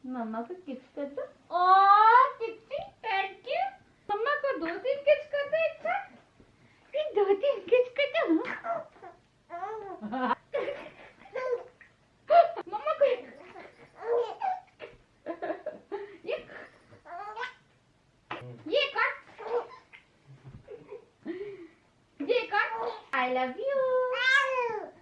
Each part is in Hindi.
मम्मा को किस कर दो। ओ कितनी थैंक यू। मम्मा को 2-3 किस कर दो एक साथ। 2-3 किस कर दो। मम्मा को ये ये कर, ये कर। I love you.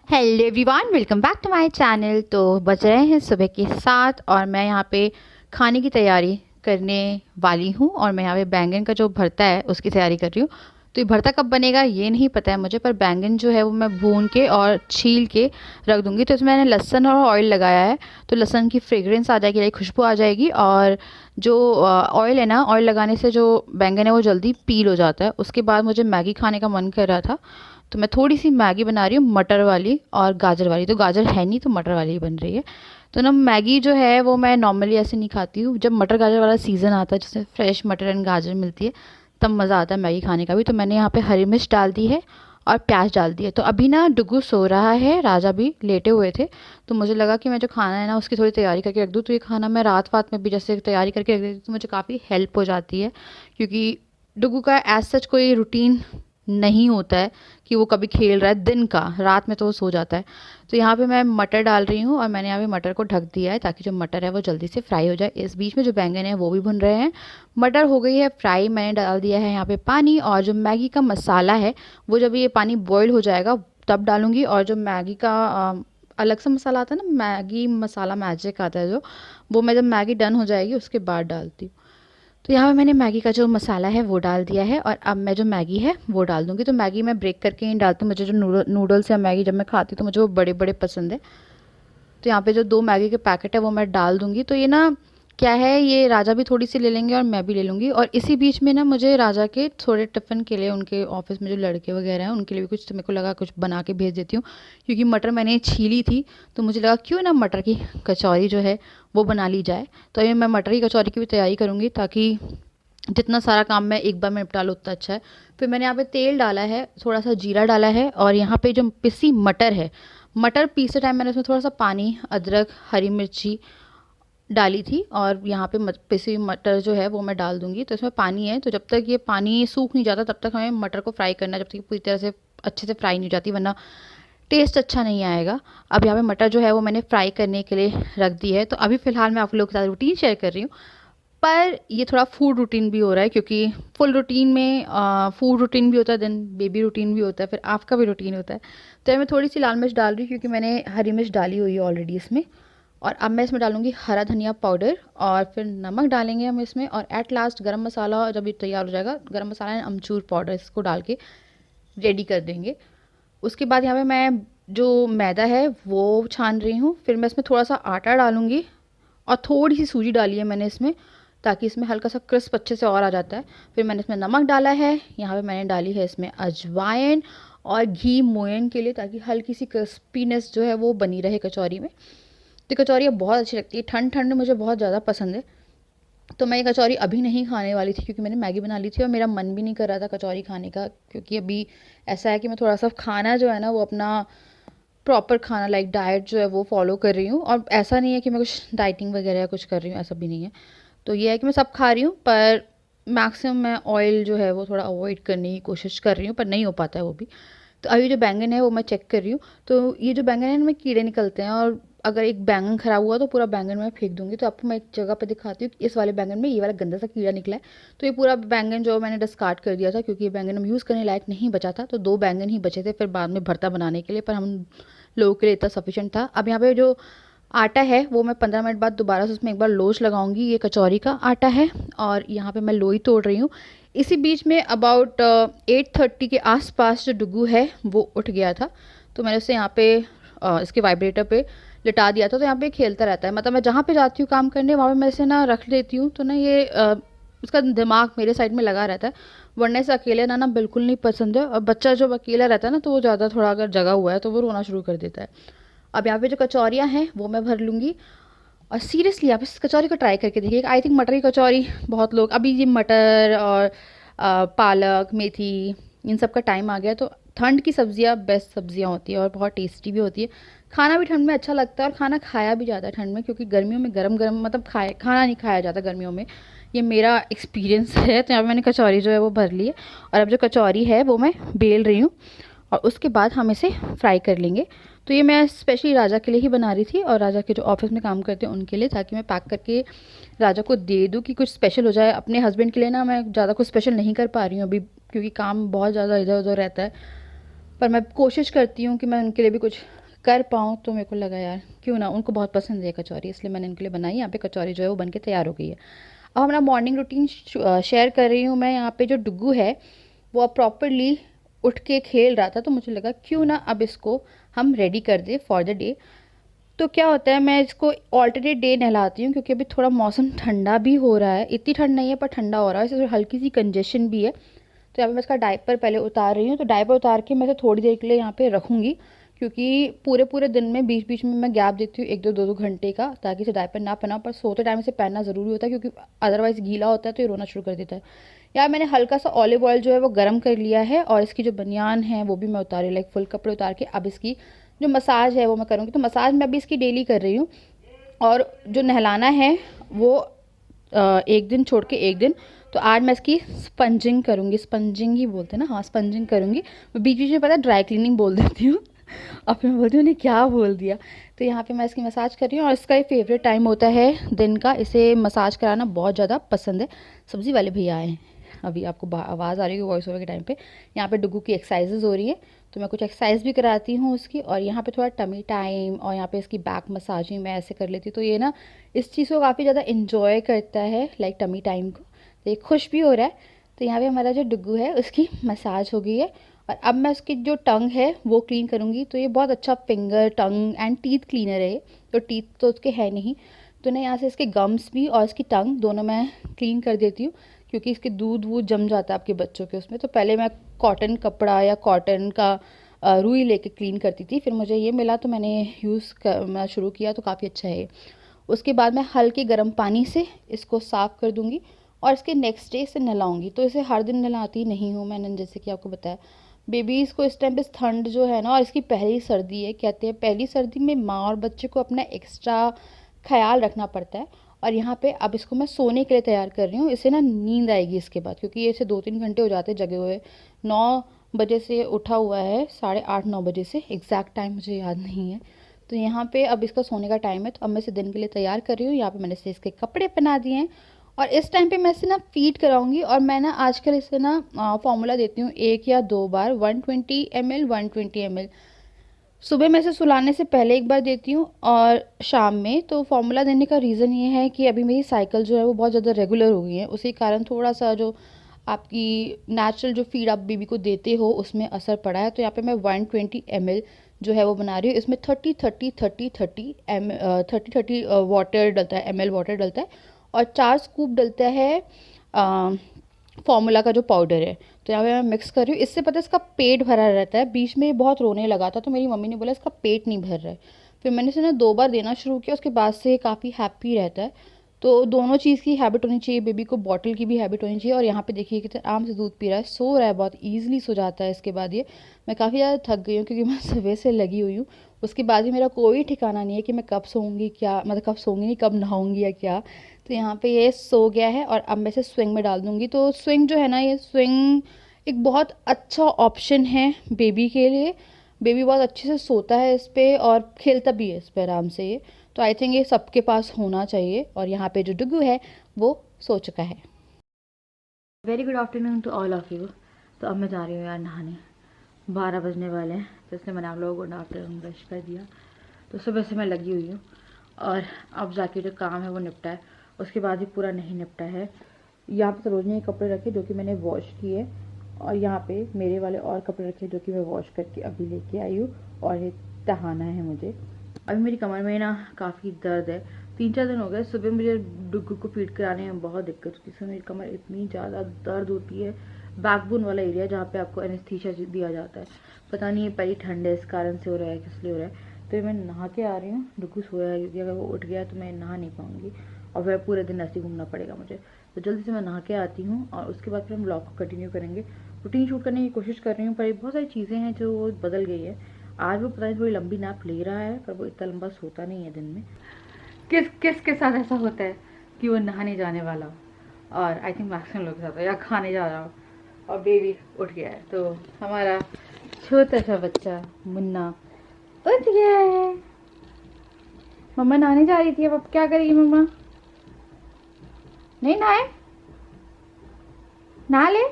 Hello everyone, welcome back to my channel. तो बज रहे हैं सुबह के 7 और मैं यहाँ पे खाने की तैयारी करने वाली हूँ। और मैं यहाँ पे बैंगन का जो भरता है उसकी तैयारी कर रही हूँ। तो ये भरता कब बनेगा ये नहीं पता है मुझे, पर बैंगन जो है वो मैं भून के और छील के रख दूँगी। तो इसमें मैंने लहसुन और ऑयल लगाया है, तो लहसुन की फ्रेग्रेंस आ जाएगी, खुशबू आ जाएगी। और जो ऑयल है ना, ऑयल लगाने से जो बैंगन है वो जल्दी पील हो जाता है। उसके बाद मुझे मैगी खाने का मन कर रहा था, तो मैं थोड़ी सी मैगी बना रही हूँ, मटर वाली और गाजर वाली। तो गाजर है नहीं तो मटर वाली ही बन रही है। तो ना मैगी जो है वो मैं नॉर्मली ऐसे नहीं खाती हूँ। जब मटर गाजर वाला सीज़न आता है, जैसे फ्रेश मटर एंड गाजर मिलती है, तब मज़ा आता है मैगी खाने का भी। तो मैंने यहाँ पे हरी मिर्च डाल दी है और प्याज डाल दी है। तो अभी ना डुगू सो रहा है, राजा भी लेटे हुए थे। तो मुझे लगा कि मैं जो खाना है ना उसकी थोड़ी तैयारी करके रख दूँ। तो ये खाना मैं रात में भी जैसे तैयारी करके रख देती तो मुझे काफ़ी हेल्प हो जाती है, क्योंकि डुगू का एज सच कोई रूटीन नहीं होता है कि वो कभी खेल रहा है दिन का, रात में तो वो सो जाता है। तो यहाँ पे मैं मटर डाल रही हूँ और मैंने यहाँ पे मटर को ढक दिया है ताकि जो मटर है वो जल्दी से फ्राई हो जाए। इस बीच में जो बैंगन है वो भी भुन रहे हैं। मटर हो गई है फ्राई, मैंने डाल दिया है यहाँ पे पानी। और जो मैगी का मसाला है वो जब ये पानी बॉयल हो जाएगा तब डालूँगी। और जो मैगी का अलग सा मसाला आता है ना, मैगी मसाला मैजिक आता है जो, वो मैं जब मैगी डन हो जाएगी उसके बाद डालती हूँ। तो यहाँ पे मैंने मैगी का जो मसाला है वो डाल दिया है और अब मैं जो मैगी है वो डाल दूँगी। तो मैगी मैं ब्रेक करके ही डालती हूँ। मुझे जो नूडल्स या मैगी जब मैं खाती हूँ तो मुझे वो बड़े बड़े पसंद है। तो यहाँ पे जो 2 मैगी के पैकेट है वो मैं डाल दूँगी। तो ये ना क्या है, ये राजा भी थोड़ी सी ले लेंगे और मैं भी ले लूँगी। और इसी बीच में ना मुझे राजा के थोड़े टिफ़िन के लिए, उनके ऑफिस में जो लड़के वगैरह हैं उनके लिए भी कुछ, तो मेरे को लगा कुछ बना के भेज देती हूँ। क्योंकि मटर मैंने छीली थी तो मुझे लगा क्यों ना मटर की कचौरी जो है वो बना ली जाए। तो ये मैं मटर की कचौरी की भी तैयारी करूँगी, ताकि जितना सारा काम मैं एक बार में निपटा लूँ उतना अच्छा है। फिर मैंने यहाँ पे तेल डाला है, थोड़ा सा जीरा डाला है और यहाँ पे जो पिसी मटर है, मटर पीसते टाइम मैंने उसमें थोड़ा सा पानी, अदरक, हरी मिर्ची डाली थी। और यहाँ पे पिसी हुई मटर जो है वो मैं डाल दूँगी। तो इसमें पानी है, तो जब तक ये पानी सूख नहीं जाता तब तक हमें मटर को फ्राई करना है, जब तक ये पूरी तरह से अच्छे से फ्राई नहीं हो जाती, वरना टेस्ट अच्छा नहीं आएगा। अब यहाँ पे मटर जो है वो मैंने फ्राई करने के लिए रख दी है। तो अभी फ़िलहाल मैं आप लोगों के साथ रूटीन शेयर कर रही हूँ, पर ये थोड़ा फूड रूटीन भी हो रहा है, क्योंकि फुल रूटीन में फूड रूटीन भी होता है, देन बेबी रूटीन भी होता है, फिर आपका भी रूटीन होता है। तो मैं थोड़ी सी लाल मिर्च डाल रही हूँ क्योंकि मैंने हरी मिर्च डाली हुई है ऑलरेडी इसमें। और अब मैं इसमें डालूँगी हरा धनिया पाउडर और फिर नमक डालेंगे हम इसमें। और एट लास्ट गरम मसाला जब ये तैयार हो जाएगा, गरम मसाला एंड अमचूर पाउडर, इसको डाल के रेडी कर देंगे। उसके बाद यहाँ पे मैं जो मैदा है वो छान रही हूँ। फिर मैं इसमें थोड़ा सा आटा डालूँगी और थोड़ी सी सूजी डाली है मैंने इसमें, ताकि इसमें हल्का सा क्रिस्प अच्छे से और आ जाता है। फिर मैंने इसमें नमक डाला है, यहाँ पे मैंने डाली है इसमें अजवाइन और घी मोयन के लिए, ताकि हल्की सी क्रिस्पीनेस जो है वो बनी रहे कचौरी में। तो कचौरी अब बहुत अच्छी लगती है, ठंड ठंड में मुझे बहुत ज़्यादा पसंद है। तो मैं ये कचौरी अभी नहीं खाने वाली थी क्योंकि मैंने मैगी बना ली थी और मेरा मन भी नहीं कर रहा था कचौरी खाने का, क्योंकि अभी ऐसा है कि मैं थोड़ा सा खाना जो है ना वो अपना प्रॉपर खाना, लाइक डाइट जो है वो फॉलो कर रही हूँ। और ऐसा नहीं है कि मैं कुछ डाइटिंग वगैरह कुछ कर रही हूँ, ऐसा भी नहीं है। तो ये है कि मैं सब खा रही हूँ, पर मैक्सिमम मैं ऑयल जो है वो थोड़ा अवॉइड करने की कोशिश कर रही हूँ, पर नहीं हो पाता है वो भी। तो अभी जो बैंगन है वो मैं चेक कर रही हूँ। तो ये जो बैंगन है इनमें कीड़े निकलते हैं, और अगर एक बैंगन खराब हुआ तो पूरा बैंगन मैं फेंक दूंगी। तो आपको मैं एक जगह पे दिखाती हूँ कि इस वाले बैंगन में ये वाला गंदा सा कीड़ा निकला है। तो ये पूरा बैंगन जो मैंने डिस्कार्ड कर दिया था, क्योंकि ये बैंगन हम यूज़ करने लायक नहीं बचा था। तो 2 बैंगन ही बचे थे फिर बाद में भरता बनाने के लिए, पर हम लोगों के लिए इतना सफिशिएंट था। अब यहाँ पे जो आटा है वो मैं 15 मिनट बाद दोबारा से उसमें एक बार लोच लगाऊंगी। ये कचौरी का आटा है और यहाँ पे मैं लोई तोड़ रही हूँ। इसी बीच में अबाउट 8:30 के आसपास जो डुगू है वो उठ गया था, तो मैंने उसे यहाँ पे इसके वाइब्रेटर पे लिटा दिया था। तो यहाँ पे खेलता रहता है, मतलब मैं जहाँ पे जाती हूँ काम करने वहाँ पे मैं इसे ना रख देती हूँ, तो ना ये उसका दिमाग मेरे साइड में लगा रहता है। वरना से अकेले ना बिल्कुल नहीं पसंद है। और बच्चा जब अकेला रहता है ना तो वो ज़्यादा थोड़ा अगर जगा हुआ है तो वो रोना शुरू कर देता है। अब यहाँ पे जो कचौरियाँ हैं वो मैं भर लूँगी। और सीरियसली आप इस कचौरी को ट्राई करके देखिए। आई थिंक मटर की कचौरी बहुत लोग, अभी ये मटर और पालक मेथी इन सब का टाइम आ गया, तो ठंड की सब्जियां बेस्ट सब्जियां होती है और बहुत टेस्टी भी होती है। खाना भी ठंड में अच्छा लगता है और खाना खाया भी जाता है ठंड में, क्योंकि गर्मियों में गरम गरम मतलब खाना नहीं खाया जाता गर्मियों में। ये मेरा एक्सपीरियंस है। तो यहाँ पे मैंने कचौरी जो है वो भर ली है और अब जो कचौरी है वो मैं बेल रही हूँ और उसके बाद हम इसे फ्राई कर लेंगे। तो ये मैं स्पेशली राजा के लिए ही बना रही थी और राजा के जो ऑफिस में काम करते हैं उनके लिए, ताकि मैं पैक करके राजा को दे दूँ कि कुछ स्पेशल हो जाए। अपने हस्बैंड के लिए ना मैं ज़्यादा कुछ स्पेशल नहीं कर पा रही हूँ अभी, क्योंकि काम बहुत ज़्यादा इधर उधर रहता है। पर मैं कोशिश करती हूँ कि मैं उनके लिए भी कुछ कर पाऊँ। तो मेरे को लगा यार क्यों ना, उनको बहुत पसंद है कचौरी, इसलिए मैंने उनके लिए बनाई। यहाँ पे कचौरी जो है वो बन के तैयार हो गई है। अब हमारा मॉर्निंग रूटीन शेयर कर रही हूँ मैं। यहाँ पे जो डुग्गू है वो अब प्रॉपरली उठ के खेल रहा था, तो मुझे लगा क्यों ना अब इसको हम रेडी कर दें फॉर द डे। तो क्या होता है, मैं इसको ऑल्टरनेट डे नहलाती हूँ, क्योंकि अभी थोड़ा मौसम ठंडा भी हो रहा है। इतनी ठंड नहीं है पर ठंडा हो रहा है, इससे हल्की सी कंजेशन भी है। तो यहाँ पे मैं इसका डायपर पहले उतार रही हूँ। तो डायपर उतार के मैं इसे थोड़ी देर के लिए यहाँ पे रखूँगी, क्योंकि पूरे पूरे दिन में बीच बीच में मैं गैप देती हूँ 1-2 घंटे का, ताकि इसे डायपर ना पहना। पर सोते टाइम इसे पहनना ज़रूरी होता है, क्योंकि अदरवाइज़ गीला होता है तो ये रोना शुरू कर देता है। यार मैंने हल्का सा ऑलिव ऑयल जो है वो गर्म कर लिया है और इसकी जो बनियान है वो भी मैं उतारी, लाइक फुल कपड़े उतार के अब इसकी जो मसाज है वो मैं करूँगी। तो मसाज मैं अभी इसकी डेली कर रही हूँ और जो नहलाना है वो एक दिन छोड़ के एक दिन। तो आज मैं इसकी स्पंजिंग करूँगी, स्पंजिंग ही बोलते हैं ना, हाँ स्पंजिंग करूँगी। मैं बीच बीच में पता है ड्राई क्लीनिंग बोल देती हूँ और फिर मैं बोलती हूँ उन्हें क्या बोल दिया। तो यहाँ पे मैं इसकी मसाज कर रही हूँ और इसका एक फेवरेट टाइम होता है दिन का, इसे मसाज कराना बहुत ज़्यादा पसंद है। सब्ज़ी वाले भैया आए हैं, अभी आपको आवाज़ आ रही है वॉइस ओवर के टाइम पे। यहाँ पे डुग्गू की एक्सरसाइजेज हो रही है, तो मैं कुछ एक्सरसाइज भी कराती हूँ उसकी। और यहाँ पे थोड़ा टमी टाइम और यहाँ पे इसकी बैक मसाजिंग मैं ऐसे कर लेती हूँ। तो ये ना इस चीज़ को काफ़ी ज़्यादा इन्जॉय करता है, लाइक टमी टाइम को। तो ये खुश भी हो रहा है। तो यहाँ पे हमारा जो डुग्गू है उसकी मसाज हो गई है और अब मैं उसकी जो टंग है वो क्लीन करूँगी। तो ये बहुत अच्छा finger tongue and teeth cleaner है। तो टीथ तो उसके है नहीं, तो ना यहाँ से इसके गम्स भी और इसकी टंग दोनों मैं क्लीन कर देती हूँ, क्योंकि इसके दूध वूध जम जाता है आपके बच्चों के उसमें। तो पहले मैं कॉटन कपड़ा या कॉटन का रुई लेके क्लीन करती थी, फिर मुझे ये मिला तो मैंने यूज़ करना शुरू किया, तो काफ़ी अच्छा है। उसके बाद मैं हल्के गर्म पानी से इसको साफ़ कर दूँगी और इसके नेक्स्ट डे इसे नहलाऊँगी। तो इसे हर दिन नहलाती नहीं हूँ मैंने, जैसे कि आपको बताया। बेबीज़ को इस टाइम पे ठंड जो है ना, और इसकी पहली सर्दी है, कहते हैं पहली सर्दी में माँ और बच्चे को अपना एक्स्ट्रा ख़्याल रखना पड़ता है। और यहाँ पे अब इसको मैं सोने के लिए तैयार कर रही हूँ। इसे ना नींद आएगी इसके बाद, क्योंकि ये इसे 2-3 घंटे हो जाते हैं जगे हुए। 9 बजे से उठा हुआ है, 8:30-9 बजे से, एग्जैक्ट टाइम मुझे याद नहीं है। तो यहाँ पे अब इसका सोने का टाइम है, तो अब मैं इसे दिन के लिए तैयार कर रही हूँ। यहाँ पे मैंने इसे इसके कपड़े पहना दिए हैं और इस टाइम पे मैं इसे ना फीड कराऊंगी। और मैं ना आजकल इसे ना फार्मूला देती हूँ 1 या 2 बार, 120 ml 120 ml। सुबह में इसे सुलाने से पहले एक बार देती हूँ और शाम में। तो फार्मूला देने का रीज़न ये है कि अभी मेरी साइकिल जो है वो बहुत ज़्यादा रेगुलर हो गई है, उसी कारण थोड़ा सा जो आपकी नेचुरल जो फीड आप बेबी को देते हो उसमें असर पड़ा है। तो यहाँ पे मैं 120 ml जो है वो बना रही हूँ। इसमें 30 वाटर डलता है, ml वाटर डलता है और 4 स्कूप डलता है फार्मूला का जो पाउडर है। तो यहाँ पे मैं मिक्स कर रही हूँ। इससे पता है इसका पेट भरा रहता है। बीच में बहुत रोने लगा था, तो मेरी मम्मी ने बोला इसका पेट नहीं भर रहा है। फिर मैंने इसे ना 2 बार देना शुरू किया, उसके बाद से काफ़ी हैप्पी रहता है। तो दोनों चीज़ की हैबिट होनी चाहिए, बेबी को बॉटल की भी हैबिट होनी चाहिए। और यहाँ पे देखिए कितना आराम से दूध पी रहा है, सो रहा है, बहुत ईजिली सो जाता है। इसके बाद ये मैं काफ़ी ज़्यादा थक गई हूँ, क्योंकि मैं सुबह से लगी हुई हूँ। उसके बाद भी मेरा कोई ठिकाना नहीं है कि मैं कब सोऊंगी, क्या मतलब कब सोऊंगी नहीं, कब नहाऊंगी या क्या। तो यहाँ पे ये सो गया है और अब मैं इसे स्विंग में डाल दूँगी। तो स्विंग जो है ना, ये स्विंग एक बहुत अच्छा ऑप्शन है बेबी के लिए। बेबी बहुत अच्छे से सोता है इस पे और खेलता भी है इस पे आराम से ये। तो आई थिंक ये सबके पास होना चाहिए। और यहाँ पे जो डुग्गू है वो सो चुका है। Very good afternoon to all of you. तो अब मैं जा रही हूँ यार नहाने, 12 बजने वाले हैं। तो इसलिए मैंने आप लोगों को गुड आफ्टरनून ब्रश कर दिया। तो सुबह से मैं लगी हुई हूँ और अब जाके जो काम है वो निपटा है, उसके बाद ही पूरा नहीं निपटा है। यहाँ पे सरोजनी के कपड़े रखे जो कि मैंने वॉश किए, और यहाँ पे मेरे वाले और कपड़े रखे जो कि मैं वॉश करके अभी लेके आई हूँ। और ये टहाना है मुझे। अभी मेरी कमर में ना काफ़ी दर्द है, 3-4 दिन हो गए। सुबह मुझे डुग्गू को फीड कराने में बहुत दिक्कत होती है, मेरी कमर इतनी ज़्यादा दर्द होती है। बैकबोन वाला एरिया जहाँ पे आपको एनेस्थीसिया दिया जाता है, पता नहीं ये पहली ठंड है इस कारण से हो रहा है, किस लिए हो रहा है। तो मैं नहा के आ रही हूँ, डुग्गू सोया है, क्योंकि अगर वो उठ गया तो मैं नहा नहीं पाऊँगी और फिर पूरे दिन ऐसे घूमना पड़ेगा मुझे। तो जल्दी से मैं नहा के आती हूँ और उसके बाद फिर हम व्लॉग को कंटिन्यू करेंगे। रूटीन शूट करने की कोशिश कर रही हूँ, पर बहुत सारी चीज़ें हैं जो बदल गई है। आज वो पता नहीं थोड़ी लंबी नैप ले रहा है, पर वो इतना लंबा सोता नहीं है दिन में। किस किस के साथ ऐसा होता है कि वो नहाने जाने वाला हो, और आई थिंक मैक्सिमम लोग के साथ हो, या खाने जा रहा हो और बेबी उठ गया है, तो हमारा छोटा सा बच्चा मुन्ना उठ गया है। मम्मा नहाने जा रही थी, अब क्या करेगी मम्मा? नहीं नहाए, नहा ले,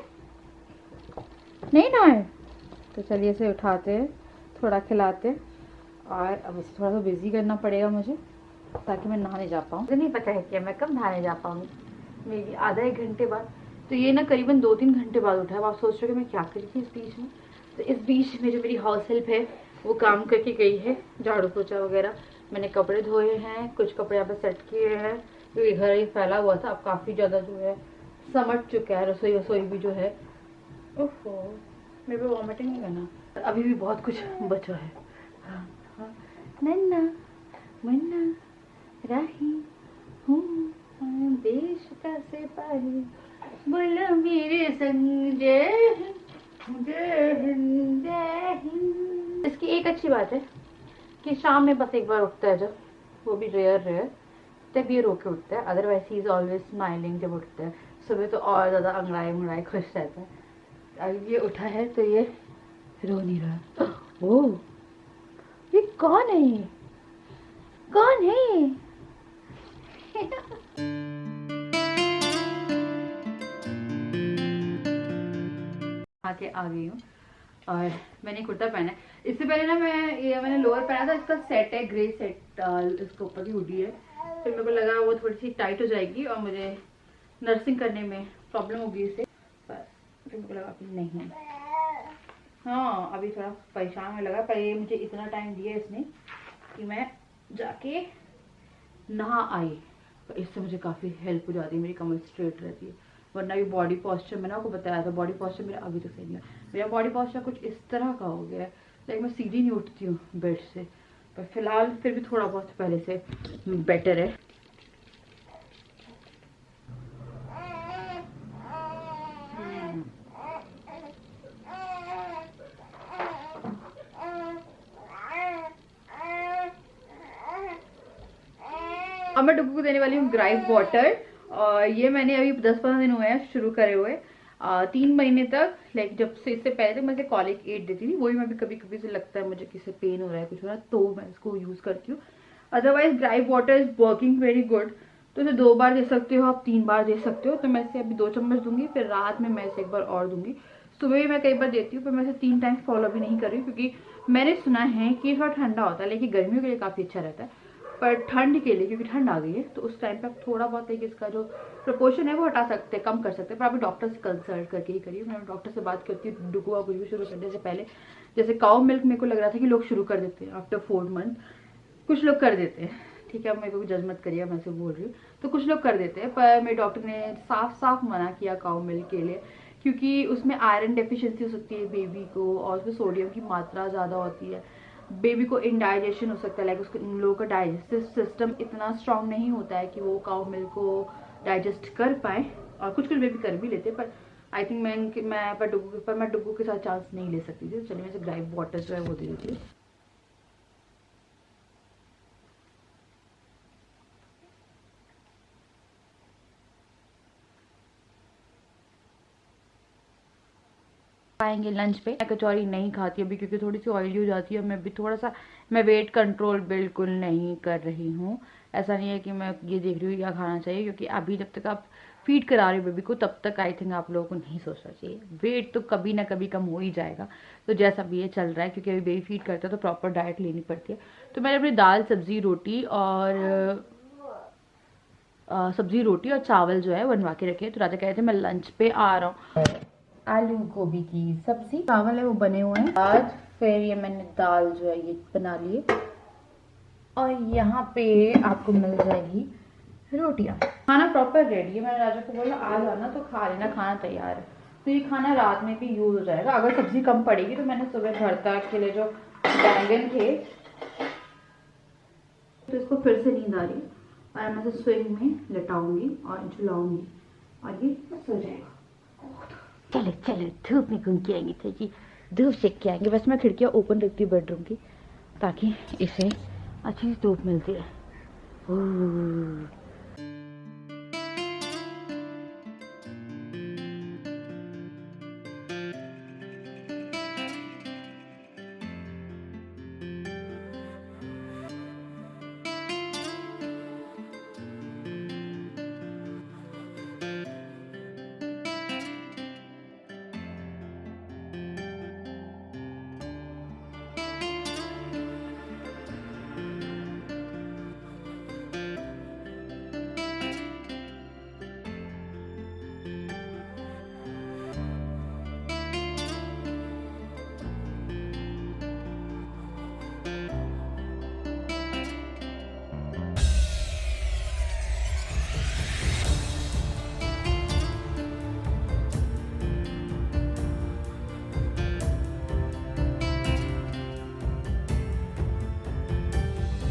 नहीं नहाए तो चलिए इसे उठाते हैं, थोड़ा खिलाते हैं, और अब इसे थोड़ा सा बिजी करना पड़ेगा मुझे, ताकि मैं नहाने जा पाऊँ। मुझे नहीं पता है कि मैं कब नहाने जा पाऊँगी, मेरी आधा एक घंटे बाद, तो ये ना करीबन 2-3 घंटे बाद उठा है। अब आप सोच रहे हो कि मैं क्या करी थी इस बीच में? तो इस बीच में जो मेरी हाउस हेल्प है वो काम करके गई है, झाड़ू पोछा वगैरह। मैंने कपड़े धोए हैं, कुछ कपड़े यहाँ पे सेट किए हैं क्योंकि घर ही फैला हुआ था, अब काफ़ी ज़्यादा जो है समट चुका है। रसोई वसोई भी जो है, ओहो मेरे को वॉमिटिंग नहीं करना, अभी भी बहुत कुछ बचा है। हाँ हाँ, नन्ना मुन्ना राही हूँ देश का सिपाही, बोलो मेरे संग जय हिंद जय हिंद जय हिंद। इसकी एक अच्छी बात है कि शाम में बस एक बार उठता है जब, वो भी रेयर तब ये रो के उठता है, otherwise he is always smiling जब उठता है। सुबह तो और ज़्यादा अंगड़ाए मुंगड़ाए खुश रहता है। अब ये उठा है तो ये रो नहीं रहा। ओह ये कौन है, ये कौन है? आके आ गई हूँ और मैंने कुर्ता पहना है। इससे पहले ना मैंने लोअर पहना था, इसका सेट है ग्रे सेट, इसके ऊपर की हुडी है। फिर मेरे को लगा वो थोड़ी सी टाइट हो जाएगी और मुझे नर्सिंग करने में प्रॉब्लम होगी इससे, पर फिर मेरे को लगा कि नहीं, हाँ अभी थोड़ा परेशान होने लगा, पर ये मुझे इतना टाइम दिया इसने कि मैं जाके नहा आई, तो इससे मुझे काफ़ी हेल्प हो जाती है, मेरी कमर स्ट्रेट रहती है। वरना भी बॉडी पॉस्चर, मैंने आपको बताया था बॉडी पॉस्चर मेरा अभी तक सही नहीं है। मेरा बॉडी पॉस्चर कुछ इस तरह का हो गया है, लाइक मैं सीधी नहीं उठती हूँ बेड से, पर फिलहाल फिर भी थोड़ा बहुत पहले से बेटर है। अब मैं डुगू को देने वाली हूँ ग्राइप वाटर, और ये मैंने अभी 10-15 दिन हुए हैं शुरू करे हुए। 3 महीने तक, लाइक जब से इससे पहले मैं कॉलिक एड देती थी, वही मैं भी कभी कभी से लगता है मुझे किसी पेन हो रहा है कुछ हो रहा है तो मैं इसको यूज़ करती हूँ। Otherwise gripe water is working very good, तो इसे 2 बार दे सकते हो आप, 3 बार दे सकते हो। तो मैं इसे अभी 2 चम्मच दूंगी, फिर रात में मैं इसे 1 बार और दूंगी। सुबह भी मैं कई बार देती हूँ, पर मैं इसे 3 टाइम्स फॉलो भी नहीं कर रही हूँ, क्योंकि मैंने सुना है कि थोड़ा ठंडा होता है, लेकिन गर्मियों के लिए काफ़ी अच्छा रहता है। पर ठंड के लिए, क्योंकि ठंड आ गई है, तो उस टाइम पे आप थोड़ा बहुत एक इसका जो प्रपोर्शन है वो हटा सकते हैं, कम कर सकते हैं, पर आप डॉक्टर से कंसल्ट करके ही करिए। मैं डॉक्टर से बात करती हूँ डुगुआ कुछ भी शुरू करने से पहले। जैसे काउ मिल्क मेरे को लग रहा था कि लोग शुरू कर देते हैं आफ्टर 4 मंथ, कुछ लोग कर देते हैं, ठीक है, अब मेरे को जज मत करिए, मैं से बोल रही हूँ, तो कुछ लोग कर देते हैं, पर मेरे डॉक्टर ने साफ साफ मना किया काउ मिल्क के लिए, क्योंकि उसमें आयरन डेफिशिएंसी हो सकती है बेबी को, और उसमें सोडियम की मात्रा ज़्यादा होती है, बेबी को इनडाइजेशन हो सकता है, लाइक उसके उन लोगों का डाइजेस्टिव सिस्टम इतना स्ट्रांग नहीं होता है कि वो काउ मिल्क को डाइजेस्ट कर पाए, और कुछ कुछ बेबी कर भी लेते, पर आई थिंक मैं डुगू के साथ चांस नहीं ले सकती थी। चलिए मैं ग्राइप वाटर जो है वो दे देती हूँ। पाएंगे लंच पे। मैं कचौरी नहीं खाती अभी, क्योंकि थोड़ी सी ऑयली हो जाती है। मैं भी थोड़ा सा, मैं वेट कंट्रोल बिल्कुल नहीं कर रही हूँ। ऐसा नहीं है कि मैं ये देख रही हूँ क्या खाना चाहिए, क्योंकि अभी जब तक आप फीड करा रहे हो बेबी को, तब तक आई थिंक आप लोगों को नहीं सोचना चाहिए। वेट तो कभी ना कभी कम हो ही जाएगा, तो जैसा भी ये चल रहा है, क्योंकि अभी बेबी फीड करता है तो प्रॉपर डाइट लेनी पड़ती है। तो मैंने अपनी दाल सब्जी रोटी और चावल जो है बनवा के रखे। तो राजा कह रहे थे मैं लंच पे आ रहा हूँ। आलू गोभी की सब्जी, चावल है वो बने हुए हैं आज। फिर ये मैंने दाल जो है ये बना ली, और यहाँ पे आपको मिल जाएगी रोटियां। खाना प्रॉपर रेडी है, मैंने राजा को बोला आ जाना तो खा लेना, खाना तैयार है। तो ये खाना रात में भी यूज हो जाएगा। अगर सब्जी कम पड़ेगी तो मैंने सुबह भरता के लिए जो बैंगन थे, तो इसको फिर से नींद आ रही है, और मैं इसे स्विंग में लटाऊंगी और झुलाऊंगी, और ये सो जाएगा। चलो चलो धूप में घूम के आएंगे तो जी, धूप सेक के आएंगे। बस मैं खिड़कियाँ ओपन रखती हूँ बेडरूम की, ताकि इसे अच्छी धूप मिलती है। ओह।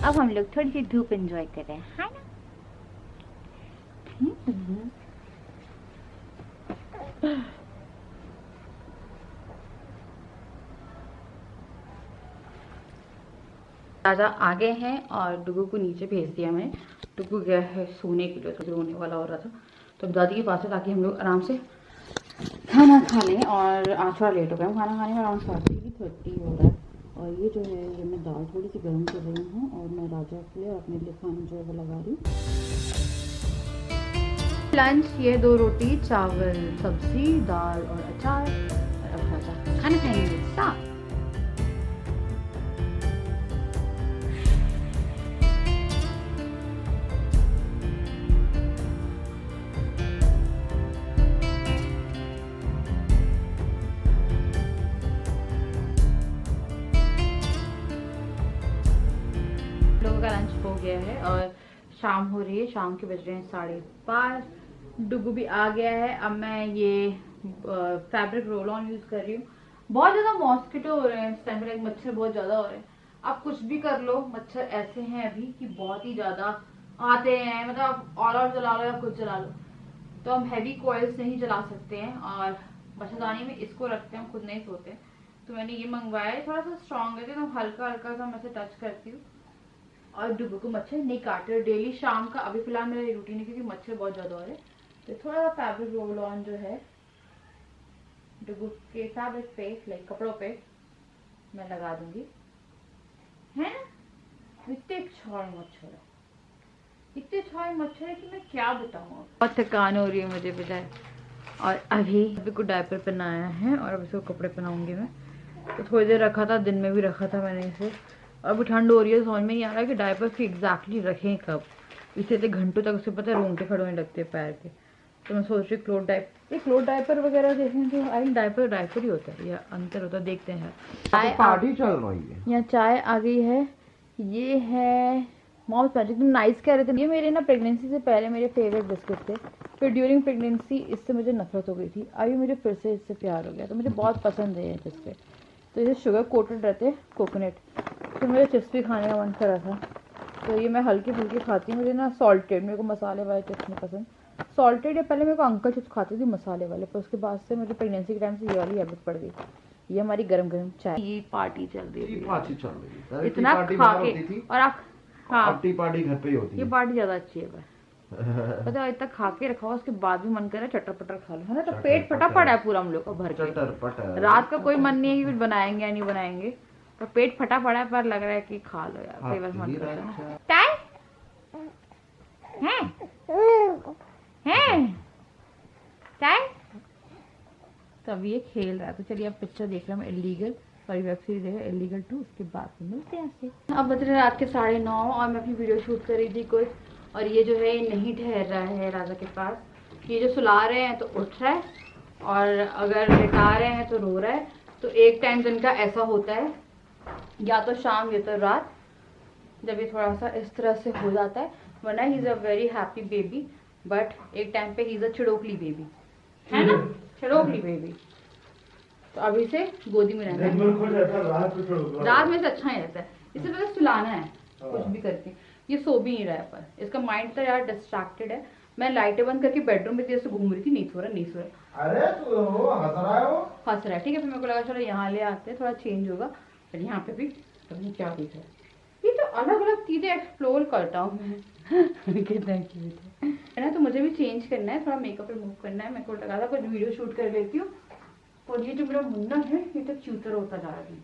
अब हम लोग थोड़ी सी धूप एंजॉय कर रहे हैं, है ना? राजा आ गए हैं और डुगू को नीचे भेज दिया मैंने। डुगू गया है सोने के लिए, तो रोने वाला हो रहा था, तो दादी के पास है, ताकि हम लोग आराम से खाना खा लें। और आज थोड़ा लेट हो गया, खाना खाने में अराउंड 7:30 हो रहा है। और ये जो है, ये मैं दाल थोड़ी सी गर्म कर रही हूँ और मैं राजा के लिए और अपने लिए खाना जो है वो लगा रही हूँ। लंच ये 2 रोटी, चावल, सब्जी, दाल और अचार, और अब राजा खाना खाएंगे साथ। लोगों का लंच हो गया है और शाम हो रही है, शाम के बज रहे हैं 5:30। डुगू भी आ गया है। अब मैं ये फैब्रिक रोल ऑन यूज कर रही हूँ। बहुत ज्यादा मॉस्किटो हो रहे हैं इस टाइम, मच्छर बहुत ज्यादा हो रहे हैं। आप कुछ भी कर लो, मच्छर ऐसे हैं अभी कि बहुत ही ज्यादा आते हैं। मतलब आप ऑल आउट चला लो या कुछ चला लो, तो हम हैवी कॉइल्स नहीं चला सकते हैं। और मच्छरदानी में इसको रखते हैं, हम खुद नहीं सोते। तो मैंने ये मंगवाया है, थोड़ा सा स्ट्रॉन्ग है, तो हल्का हल्का सा मैं से टच करती हूँ और डुगू को मच्छर नहीं काट रहे। डेली शाम का अभी फिलहाल मेरा रूटीन है, क्योंकि मच्छर बहुत ज्यादा हो रहे हैं। तो थोड़ा सा फैब्रिक रोल ऑन जो है डुगू के फैब्रिक पे, लाइक कपड़ों पे मैं लगा दूंगी, है ना? इतने छाए मच्छर है, इतने छाए मच्छर है कि मैं क्या बताऊँ। बहुत थकान हो रही है मुझे बेचारे। और अभी को डायपर पहनाया है और अब इसको कपड़े पहनाऊंगी मैं। तो थोड़ी देर रखा था, दिन में भी रखा था मैंने इसे। अब ठंड हो रही है, समझ में नहीं आ रहा कि डायपर फिर एग्जैक्टली रखें कब। इसे घंटों तक उसे पता है रोंगटे खड़े होने लगते हैं पैर के। तो मैं सोच रही क्लोथ डायपर वगैरह देखें, तो आई डायपर ही होता है या अंतर होता है, देखते हैं। पार्टी चल रही है, यहाँ चाय आ गई है। ये है मॉम्स मैजिक, तुम नाइस कह रहे थे। ये मेरे ना प्रेगनेंसी से पहले मेरे फेवरेट बिस्किट थे, फिर ड्यूरिंग प्रेगनेंसी इससे मुझे नफरत हो गई थी। अभी मुझे फिर से इससे प्यार हो गया, तो मुझे बहुत पसंद है ये बिस्किट। तो ये शुगर कोटेड रहते हैं, कोकोनट। तो मुझे चिप्स भी खाने का मन कर रहा था, तो ये मैं हल्की फुल्की खाती हूँ। मुझे ना सॉल्टेड, मेरे को मसाले वाले चिप्स नहीं पसंद। सॉल्टेड या पहले मेरे को अंकल चिप्स खाती थी मसाले वाले, पर उसके बाद से मुझे प्रेगनेंसी के टाइम से ये वाली हैबिट पड़ गई। ये हमारी गरम गरम चाय, ये पार्टी चल रही है इतना खा के। और आप हाँ, टी पार्टी घर पे ही होती है। ये पार्टी ज्यादा अच्छी है पता है, इतना खा के रखा हुआ, उसके बाद भी मन कर रहा है चटर पटर खा लो, है ना? तो पेट फटा पड़ा है पूरा हम लोग का भर के। रात का कोई मन नहीं है कि कुछ बनाएंगे या नहीं बनाएंगे, तो पेट फटा पड़ा है, पर लग रहा है कि खा लो यार, कई बार मन करता है ना। चाय है चाय। तब ये खेल रहा है। तो चलिए अब पिक्चर देख रहे हैं इलीगल, सॉरी वेब सीरीज है इलीगल 2, उसके बाद फिर मिलते हैं आपसे। अब बज रहे रात के 9:30 और मैं अपनी वीडियो शूट कर रही थी कुछ। और ये जो है ये नहीं ठहर रहा है राजा के पास। ये जो सुला रहे हैं तो उठ रहा है, और अगर लिटा रहे हैं तो रो रहा है। तो एक टाइम दिन का ऐसा होता है, या तो शाम या तो रात, जब ये थोड़ा सा इस तरह से हो जाता है। वरना he is a very happy baby, but एक टाइम पे ही इज़ अ चिड़ोकली बेबी, है ना? चिड़ोकली बेबी। तो अभी से गोदी में रहना है, रात में से अच्छा ही रहता है। इसे पहले सुलाना है कुछ भी करके। ये सो भी नहीं रहा है, पर इसका माइंड तो यार डिस्ट्रैक्टेड है। मैं लाइटें बंद करके बेडरूम में जैसे घूम रही थी, नहीं सो रहा नहीं सो रहा। अरे तू हंस रहा है वो। हंस रहा है, ठीक है। फिर मेरे को लगा चलो यहाँ ले आते हैं, थोड़ा चेंज होगा। फिर यहाँ पे भी पता नहीं क्या दिख रहा है। ये तो अलग अलग चीजें एक्सप्लोर करता हूँ मैं। कितना क्यूट है ना। तो मुझे भी चेंज करना है, थोड़ा मेकअप रिमूव करना है। मेरे को लगा था कुछ वीडियो शूट कर लेती हूँ। और ये जो मेरा मुन्ना है ये तो च्यूतर होता जा रहा है।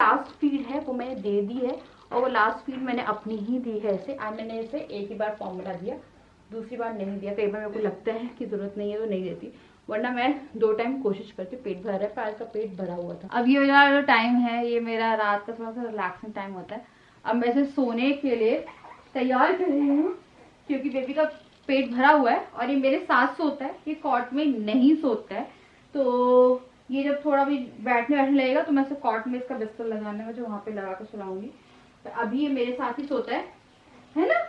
लास्ट फीड है वो मैंने दे दी है, और वो लास्ट फीड मैंने अपनी ही दी है इसे। आज मैंने इसे एक ही बार फॉर्मूला दिया, दूसरी बार नहीं दिया। कई बार मेरे को लगता है कि जरूरत नहीं है तो नहीं देती, वरना मैं 2 टाइम कोशिश करती। पेट भरा है, पर आज का पेट भरा हुआ था। अब ये मेरा जो टाइम है, ये मेरा रात का थोड़ा सा रिलैक्सिंग टाइम होता है। अब मैं इसे सोने के लिए तैयार कर रही हूँ, क्योंकि बेबी का पेट भरा हुआ है और ये मेरे साथ सोता है, ये कॉट में नहीं सोता है। तो ये जब थोड़ा भी बैठने लगेगा तो मैं इसे कॉट में इसका बिस्तर लगाने में जो वहां पे लगा कर सुलाऊंगी। तो अभी ये मेरे साथ ही सोता है ना।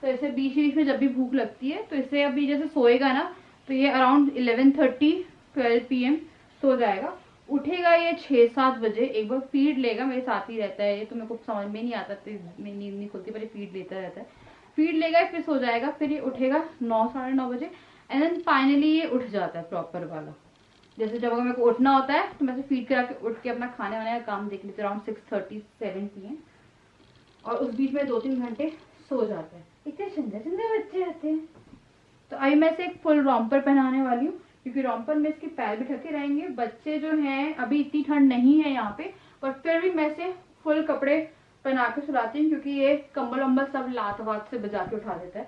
तो इसे बीच बीच में जब भी भूख लगती है तो इसे अभी जैसे सोएगा ना, तो ये अराउंड 11:30-12 PM सो जाएगा। उठेगा ये 6-7 बजे, एक बार फीड लेगा, मेरे साथ ही रहता है ये। तो मेरे को समझ में नहीं आता, मेरी नींद नहीं खुलती, पर ये फीड लेता रहता है। फीड लेगा फिर सो जाएगा, फिर ये उठेगा 9-9:30 बजे, एंड देन फाइनली ये उठ जाता है प्रॉपर वाला। जैसे जब अगर मेरे को उठना होता है तो मैं फीड करा के उठ के अपना खाने वाने का काम देख लेती हूँ अराउंड 6:30-7 PM, और उस बीच में 2-3 घंटे सो जाता है। इतने सुंदर सुंदर बच्चे आते हैं। तो अभी मैं इसे एक फुल रॉम्पर पहनाने वाली हूँ, क्योंकि रॉम्पर में इसके पैर भी ढके रहेंगे। बच्चे जो हैं, अभी इतनी ठंड नहीं है यहाँ पे, पर फिर भी मैं इसे फुल कपड़े पहना के सुलाती हूँ, क्योंकि ये कंबल वम्बल सब लात वात से बजा के उठा देता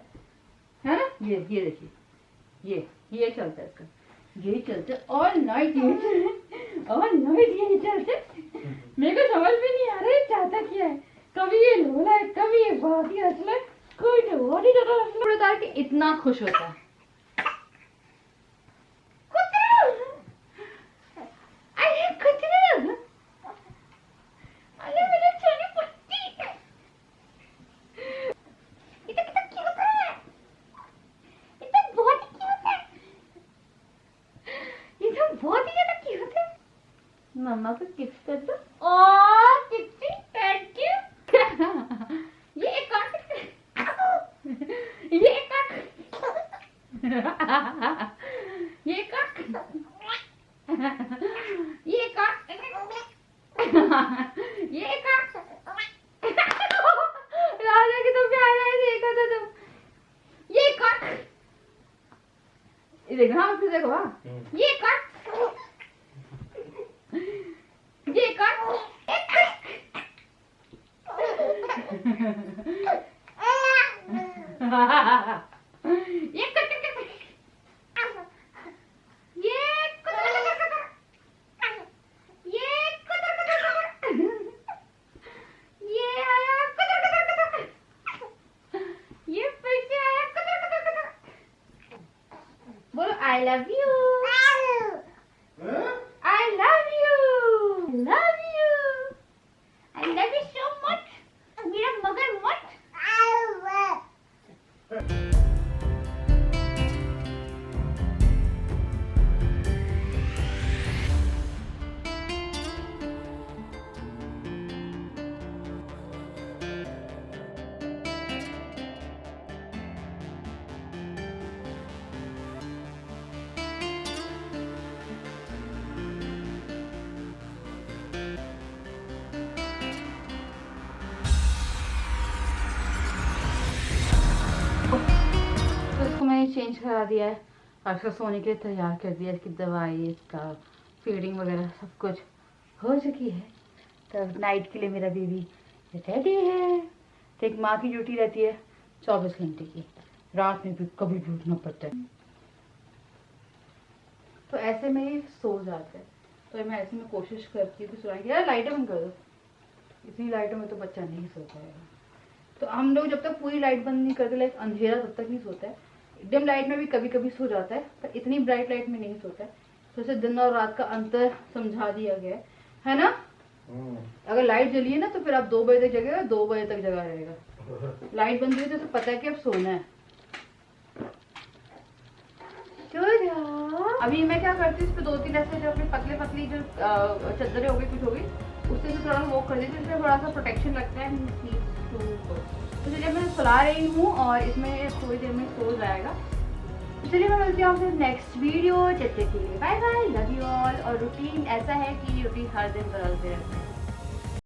है ना। ये देखिए, ये चलता है इसका, यही चलते ऑल नाइट, ऑल नाइट यही चलते। मेरे को समझ भी नहीं आ रहा है चाहता क्या है। कभी ये लोला है, कभी ये बहुत ही असला है, कोई नहीं बहुत ही ज्यादा असला बता कि इतना खुश होता है। मम्मा को किस कर दो। ओ कितनी थैंक यू। ये एक ये एक ये एक ये एक ये एक राजा की तो प्यार है, देखा था तुम। ये एक ये देखो, हाँ देखो, हाँ ये एक ये कर ये कर ये आया, ये फिर से आया। बोलो आई love you, I love you, love you, I love you so much, मेरा मगर मत। चेंज करा दिया है और इसको सोने के लिए तैयार कर दिया। इसकी दवाई, इसका फीडिंग वगैरह सब कुछ हो चुकी है। तो नाइट के लिए मेरा बेबी रेडी है। तो एक माँ की ड्यूटी रहती है 24 घंटे की, रात में भी कभी भी उठना पड़ता है। तो ऐसे में ये सो जाता है। तो मैं ऐसे में कोशिश करती हूँ कि सुलाने की। यार लाइटें बंद कर दो, इतनी लाइटों में तो बच्चा नहीं सो पाएगा। तो हम लोग जब तक पूरी लाइट बंद नहीं करते, लाइक अंधेरा, तब तक नहीं सोता है। डिम लाइट में भी कभी कभी सो जाता है, पर इतनी ब्राइट लाइट में नहीं सोता है। तो इसे दिन और रात का अंतर समझा दिया गया है ना। अगर लाइट जली है ना तो फिर आप 2 बजे तक जगेगा, 2 बजे तक जगा रहेगा। लाइट बंद हुई तो उसे पता है कि अब सोना है। अभी मैं क्या करती हूँ, इस पे 2-3 ऐसे जो अपनी पतली पतली जो चद्दरें हो गई, कुछ हो गई, उससे भी थोड़ा वो कर देती हूँ। इसमें थोड़ा सा प्रोटेक्शन लगता है, तो चलिए मैं सुला रही हूँ और इसमें थोड़ी देर में सो जाएगा। तो चलिए मैं मिलती हूँ आपसे नेक्स्ट वीडियो। जब तक के लिए bye bye, love you all. और रूटीन ऐसा है कि रूटीन हर दिन बदलते रहते हैं।